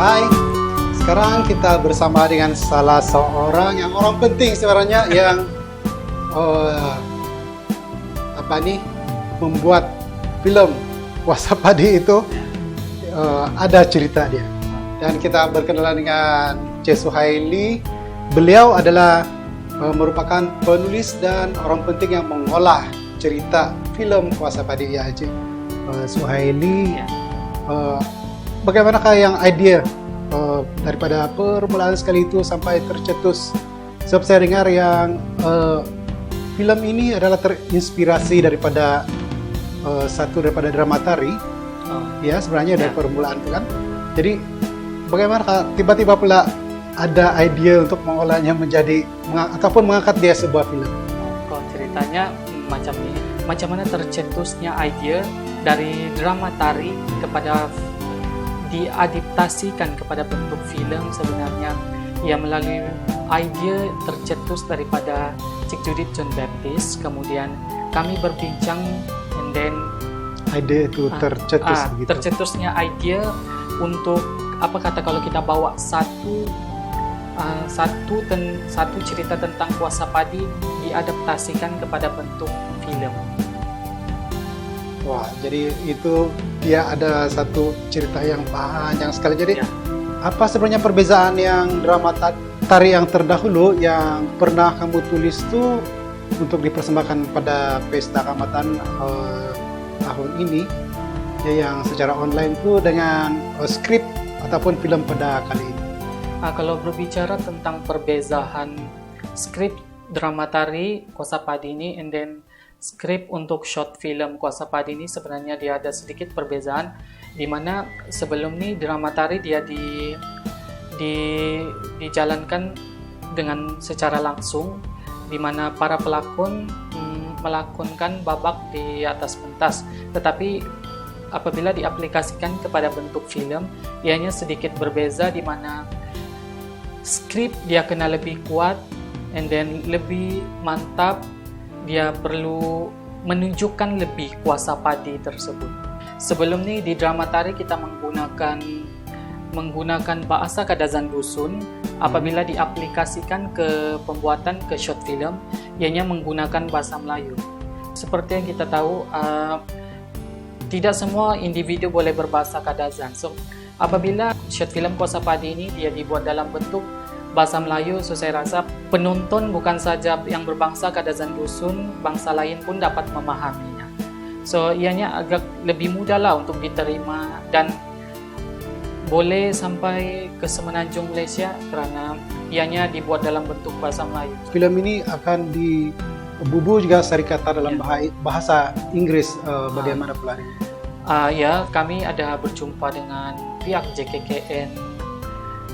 Hai, sekarang kita bersama dengan salah seorang yang orang penting sebenarnya yang membuat film Kuasa Padi itu ada cerita dia. Dan kita berkenalan dengan Cik Suhaili. Beliau adalah merupakan penulis dan orang penting yang mengolah cerita film Kuasa Padi ya, Cik Suhaili. Bagaimanakah yang idea daripada permulaan sekali itu sampai tercetus? Sebab saya dengar yang film ini adalah terinspirasi daripada satu daripada drama tari, ya sebenarnya dari permulaan itu kan. Jadi bagaimana tiba-tiba pula ada idea untuk mengolahnya menjadi ataupun mengangkat dia sebuah film? Kalau ceritanya macam ini, macam mana tercetusnya idea dari drama tari kepada diadaptasikan kepada bentuk film. Sebenarnya ia melalui idea tercetus daripada Cik Judith John Baptist. Kemudian kami berbincang and then Idea itu tercetus begitu. Tercetusnya idea untuk kalau kita bawa satu cerita tentang Kuasa Padi diadaptasikan kepada bentuk film. Wah, jadi itu dia ada satu cerita yang panjang sekali. Jadi apa sebenarnya perbezaan yang drama tari yang terdahulu yang pernah kamu tulis itu untuk dipersembahkan pada Pesta Kaamatan tahun ini, ya, yang secara online itu dengan skrip ataupun film pada kali ini? Kalau berbicara tentang perbezaan skrip drama tari Kuasa Padi ini and then skrip untuk short film Kuasa Padi ini, sebenarnya dia ada sedikit perbezaan, di mana sebelum ini drama tari dia dijalankan dengan secara langsung, di mana para pelakon melakonkan babak di atas pentas. Tetapi apabila diaplikasikan kepada bentuk film, ianya sedikit berbeza, di mana skrip dia kena lebih kuat and then lebih mantap. Dia perlu menunjukkan lebih kuasa padi tersebut. Sebelum ni di drama tari kita menggunakan bahasa Kadazan Dusun. Apabila diaplikasikan ke pembuatan ke short film, ianya menggunakan bahasa Melayu. Seperti yang kita tahu, tidak semua individu boleh berbahasa Kadazan. So apabila short film Kuasa Padi ini dia dibuat dalam bentuk bahasa Melayu, so saya rasa penonton bukan saja yang berbangsa Kadazan Dusun, bangsa lain pun dapat memahaminya. So ianya agak lebih mudah lah untuk diterima dan boleh sampai ke semenanjung Malaysia kerana ianya dibuat dalam bentuk bahasa Melayu. Film ini akan dibubuh juga serikata dalam bahasa Inggris, bagaimana pula ini? Ya, kami ada berjumpa dengan pihak JKKN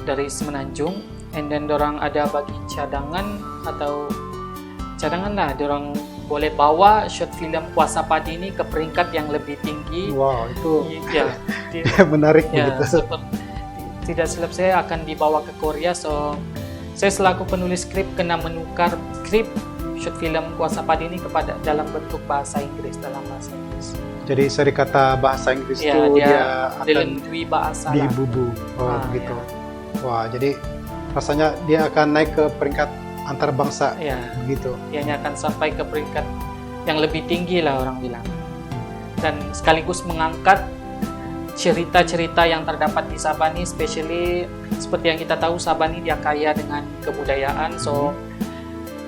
dari Semenanjung. And then dorang ada bagi cadangan lah, dorang boleh bawa short film Kuasa Padi ini ke peringkat yang lebih tinggi. Wow, itu ya, menarik ya, begitu. Tidak silap saya akan dibawa ke Korea. So saya selaku penulis skrip kena menukar skrip short film Kuasa Padi ini kepada dalam bentuk bahasa Inggris, Jadi serikata bahasa Inggris itu dia akan dibubuh begitu. Ya. Wah, jadi rasanya dia akan naik ke peringkat antar bangsa, begitu. Ianya akan sampai ke peringkat yang lebih tinggi lah orang bilang. Dan sekaligus mengangkat cerita-cerita yang terdapat di Sabah ni, especially seperti yang kita tahu Sabah ni dia kaya dengan kebudayaan. So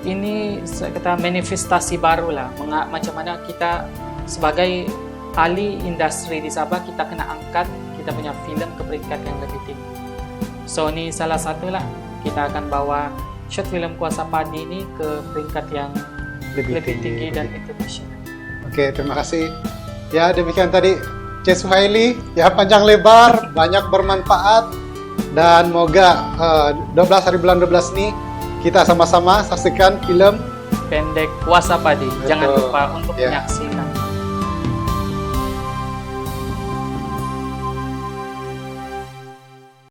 ini kata manifestasi baru lah, macam mana kita sebagai ahli industri di Sabah kita kena angkat kita punya filem ke peringkat yang lebih tinggi. So ini salah satu lah, kita akan bawa short film Kuasa Padi ini ke peringkat yang lebih tinggi dan internasional. Oke, terima kasih. Ya, demikian tadi Cik Suhaili, ya panjang lebar, banyak bermanfaat, dan moga 12 hari bulan 12 ini kita sama-sama saksikan film pendek Kuasa Padi. Jangan lupa untuk menyaksikan.